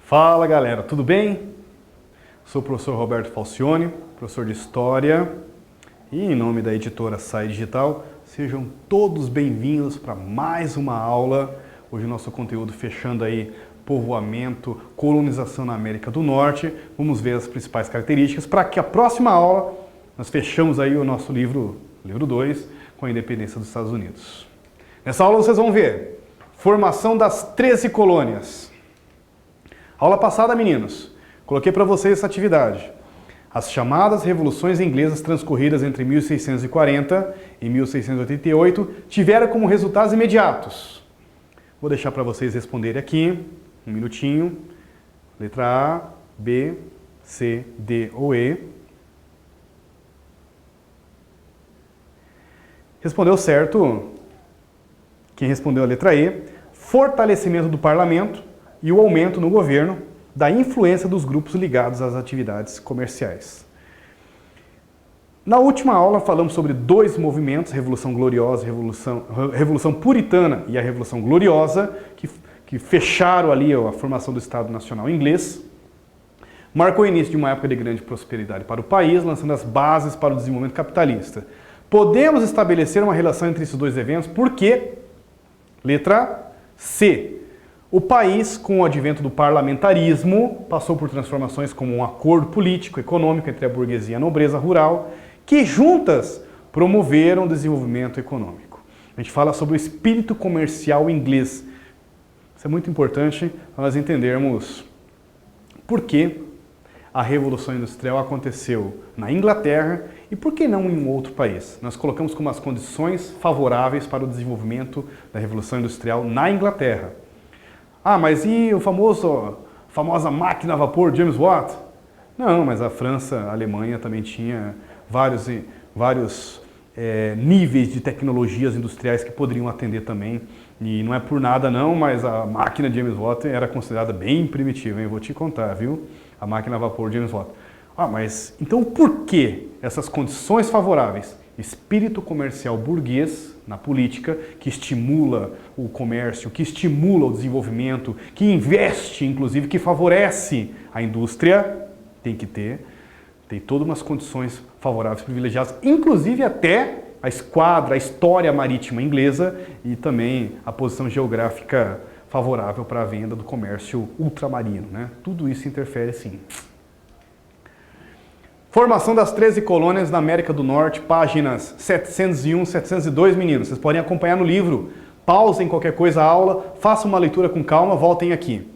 Fala galera, tudo bem? Sou o professor Roberto Falcione, professor de História, e em nome da editora Sai Digital, sejam todos bem-vindos para mais uma aula. Hoje o nosso conteúdo fechando aí povoamento, colonização na América do Norte. Vamos ver as principais características para que a próxima aula nós fechamos aí o nosso livro 2, com a independência dos Estados Unidos. Nessa aula vocês vão ver formação das 13 colônias. Aula passada, meninos, coloquei para vocês essa atividade. As chamadas revoluções inglesas transcorridas entre 1640 e 1688 tiveram como resultados imediatos. Vou deixar para vocês responderem aqui, um minutinho. Letra A, B, C, D ou E. Respondeu certo quem respondeu a letra E. Fortalecimento do parlamento e o aumento no governo da influência dos grupos ligados às atividades comerciais. Na última aula falamos sobre dois movimentos, Revolução Gloriosa e Revolução Puritana e a Revolução Gloriosa, que fecharam ali a formação do Estado Nacional Inglês. Marcou o início de uma época de grande prosperidade para o país, lançando as bases para o desenvolvimento capitalista. Podemos estabelecer uma relação entre esses dois eventos porque, letra C, o país, com o advento do parlamentarismo, passou por transformações como um acordo político, econômico entre a burguesia e a nobreza rural, que juntas promoveram o desenvolvimento econômico. A gente fala sobre o espírito comercial inglês. Isso é muito importante para nós entendermos por que a Revolução Industrial aconteceu na Inglaterra e por que não em um outro país. Nós colocamos como as condições favoráveis para o desenvolvimento da Revolução Industrial na Inglaterra. Ah, mas e a famosa máquina a vapor James Watt? Não, mas a França, a Alemanha também tinha vários níveis de tecnologias industriais que poderiam atender também. E não é por nada não, mas a máquina James Watt era considerada bem primitiva, hein? Eu vou te contar, viu? A máquina a vapor James Watt. Ah, mas então por que essas condições favoráveis? Espírito comercial burguês na política, que estimula o comércio, que estimula o desenvolvimento, que investe, inclusive, que favorece a indústria, tem todas umas condições favoráveis, privilegiadas, inclusive até a esquadra, a história marítima inglesa e também a posição geográfica favorável para a venda do comércio ultramarino, né? Tudo isso interfere sim. Formação das 13 colônias na América do Norte, páginas 701, 702, meninos. Vocês podem acompanhar no livro. Pausem qualquer coisa a aula, façam uma leitura com calma, voltem aqui.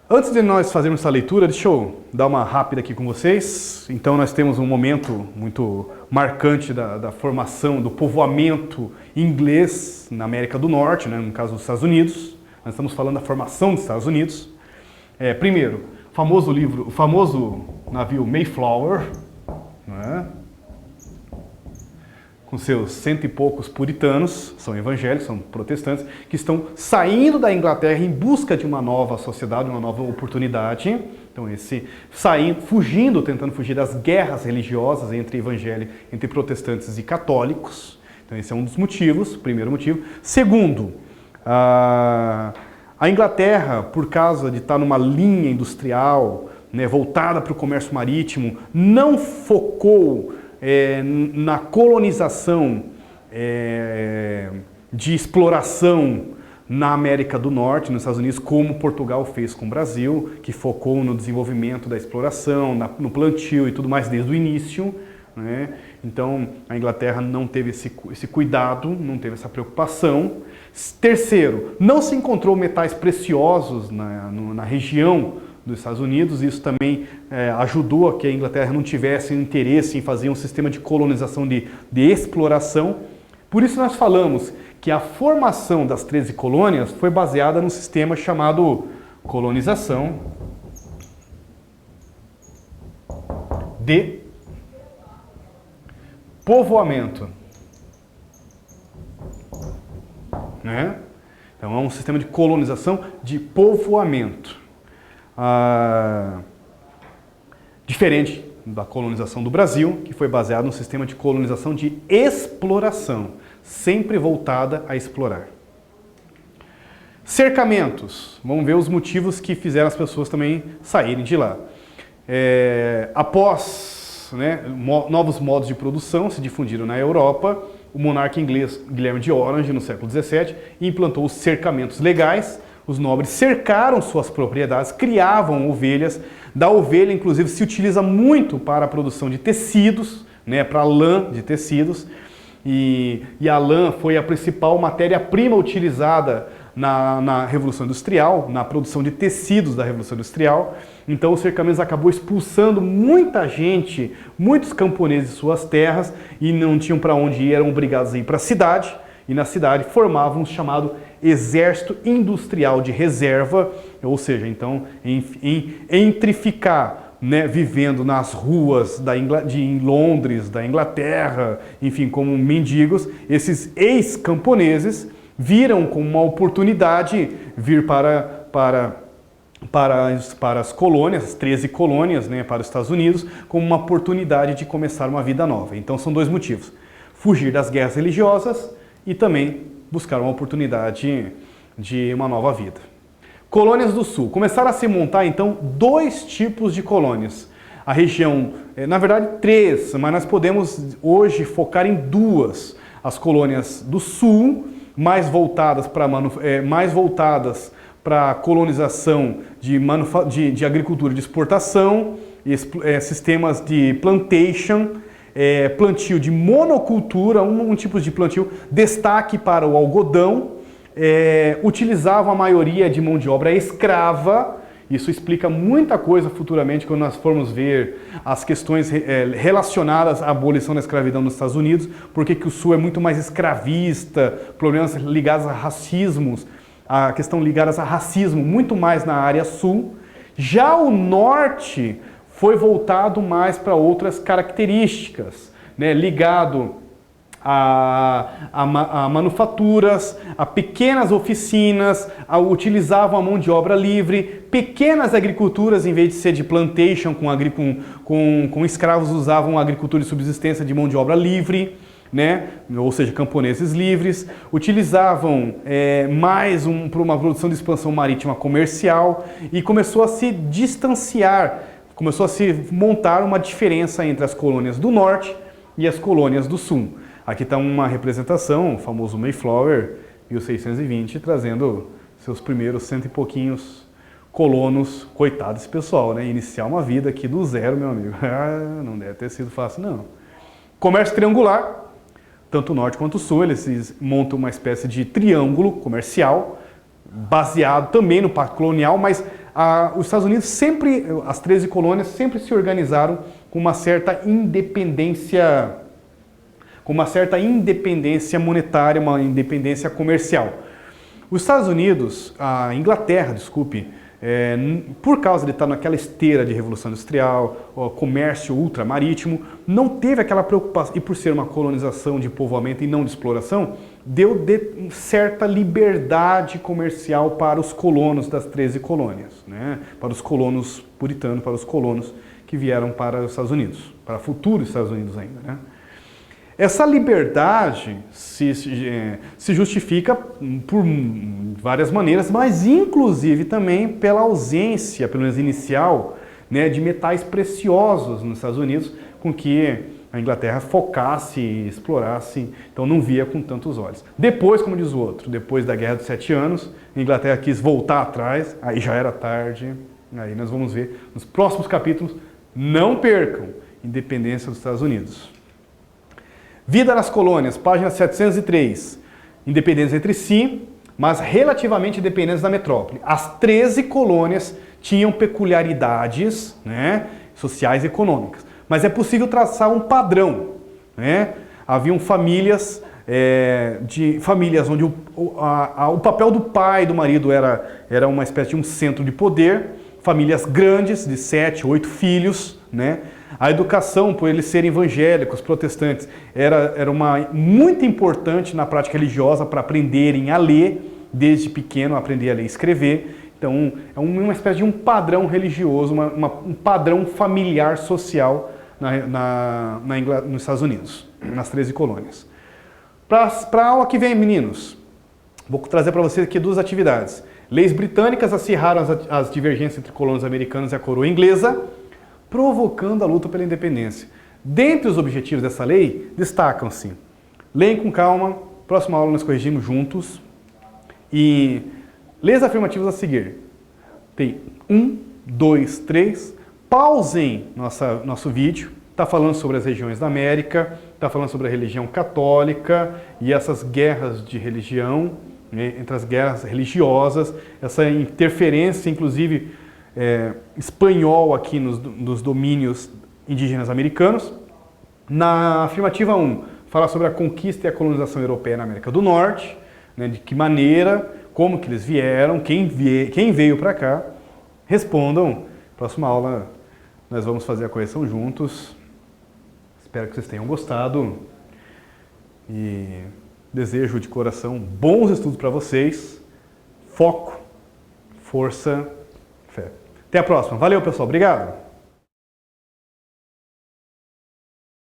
Antes de nós fazermos essa leitura, deixa eu dar uma rápida aqui com vocês. Então nós temos um momento muito marcante da formação, do povoamento inglês na América do Norte, né, no caso dos Estados Unidos. Nós estamos falando da formação dos Estados Unidos. Primeiro, o famoso navio Mayflower, né, com seus 100 e poucos puritanos, são evangélicos, são protestantes, que estão saindo da Inglaterra em busca de uma nova sociedade, uma nova oportunidade. Então tentando fugir das guerras religiosas entre entre protestantes e católicos. Então esse é um dos motivos, primeiro motivo. Segundo, a Inglaterra, por causa de estar numa linha industrial, né, voltada para o comércio marítimo, não focou na colonização de exploração na América do Norte, nos Estados Unidos, como Portugal fez com o Brasil, que focou no desenvolvimento da exploração, no plantio e tudo mais desde o início, né? Então a Inglaterra não teve esse cuidado, não teve essa preocupação. Terceiro, não se encontrou metais preciosos na região dos Estados Unidos. Isso também ajudou a que a Inglaterra não tivesse interesse em fazer um sistema de colonização, de exploração. Por isso nós falamos que a formação das 13 colônias foi baseada num sistema chamado colonização de povoamento. Né? Então é um sistema de colonização de povoamento. Diferente da colonização do Brasil, que foi baseado no sistema de colonização de exploração, sempre voltada a explorar. Cercamentos. Vamos ver os motivos que fizeram as pessoas também saírem de lá. Após, né, novos modos de produção se difundiram na Europa, o monarca inglês Guilherme de Orange, no século XVII, implantou os cercamentos legais. Os nobres cercaram suas propriedades, criavam ovelhas. Da ovelha, inclusive, se utiliza muito para a produção de tecidos, né, para lã de tecidos. E a lã foi a principal matéria-prima utilizada na Revolução Industrial, na produção de tecidos da Revolução Industrial. Então o cercamento acabou expulsando muita gente, muitos camponeses de suas terras, e não tinham para onde ir, eram obrigados a ir para a cidade, e na cidade formavam o chamado Exército Industrial de Reserva, ou seja, então, entre ficar, né, vivendo nas ruas de Londres, da Inglaterra, enfim, como mendigos, esses ex-camponeses viram como uma oportunidade vir para as colônias, as 13 colônias, né, para os Estados Unidos, como uma oportunidade de começar uma vida nova. Então são dois motivos: fugir das guerras religiosas e também buscar uma oportunidade de uma nova vida. Colônias do Sul. Começaram a se montar então dois tipos de colônias. A região, na verdade 3, mas nós podemos hoje focar em 2. As colônias do Sul, mais voltadas para a colonização de agricultura de exportação, sistemas de plantation, plantio de monocultura, um tipo de plantio, destaque para o algodão, utilizavam a maioria de mão de obra escrava. Isso explica muita coisa futuramente quando nós formos ver as questões relacionadas à abolição da escravidão nos Estados Unidos, porque que o Sul é muito mais escravista, problemas ligados a racismos, a questão ligadas a racismo muito mais na área Sul. Já o Norte foi voltado mais para outras características, né, ligado a manufaturas, a pequenas oficinas, utilizavam a mão de obra livre, pequenas agriculturas, em vez de ser de plantation com escravos, usavam agricultura de subsistência de mão de obra livre, né? Ou seja, camponeses livres. Utilizavam para uma produção de expansão marítima comercial, e começou a se distanciar, começou a se montar uma diferença entre as colônias do Norte e as colônias do Sul. Aqui está uma representação, o famoso Mayflower, 1620, trazendo seus primeiros 100 e pouquinhos colonos. Coitado desse pessoal, né? Iniciar uma vida aqui do zero, meu amigo. Não deve ter sido fácil, não. Comércio triangular, tanto o Norte quanto o Sul, eles montam uma espécie de triângulo comercial, baseado também no Pacto Colonial, mas os Estados Unidos sempre, as 13 colônias, sempre se organizaram com uma certa independência monetária, uma independência comercial. Os Estados Unidos, a Inglaterra, desculpe, por causa de estar naquela esteira de Revolução Industrial, comércio ultramarítimo, não teve aquela preocupação, e por ser uma colonização de povoamento e não de exploração, deu certa liberdade comercial para os colonos das 13 colônias, né? Para os colonos puritanos, para os colonos que vieram para os Estados Unidos, para futuros Estados Unidos ainda, né? Essa liberdade se justifica por várias maneiras, mas inclusive também pela ausência, pelo menos inicial, né, de metais preciosos nos Estados Unidos, com que a Inglaterra focasse e explorasse, então não via com tantos olhos. Depois, como diz o outro, depois da Guerra dos 7 Anos, a Inglaterra quis voltar atrás, aí já era tarde, aí nós vamos ver nos próximos capítulos. Não percam, independência dos Estados Unidos. Vida nas colônias, página 703. Independentes entre si, mas relativamente independentes da metrópole. As 13 colônias tinham peculiaridades, né, sociais e econômicas. Mas é possível traçar um padrão, né? Haviam famílias onde o papel do pai e do marido era uma espécie de um centro de poder. Famílias grandes, de 7, 8 filhos, né? A educação, por eles serem evangélicos, protestantes, era muito importante na prática religiosa para aprenderem a ler, desde pequeno aprender a ler e escrever. Então, é uma espécie de um padrão religioso, um padrão familiar social nos Estados Unidos, nas 13 colônias. Para a aula que vem, meninos, Vou trazer para vocês aqui 2 atividades. Leis britânicas acirraram as divergências entre colônias americanas e a coroa inglesa, provocando a luta pela independência. Dentre os objetivos dessa lei, destacam-se: leem com calma, próxima aula nós corrigimos juntos, e leis afirmativas a seguir. Tem 1, 2, 3, pausem nosso vídeo, está falando sobre as regiões da América, está falando sobre a religião católica e essas guerras de religião, né, entre as guerras religiosas, essa interferência, inclusive, espanhol aqui nos domínios indígenas americanos. Na afirmativa 1, fala sobre a conquista e a colonização europeia na América do Norte, né, de que maneira, como que eles vieram, quem veio para cá. Respondam. Próxima aula nós vamos fazer a correção juntos. Espero que vocês tenham gostado e desejo de coração bons estudos para vocês. Foco, força, fé. Até a próxima. Valeu, pessoal. Obrigado.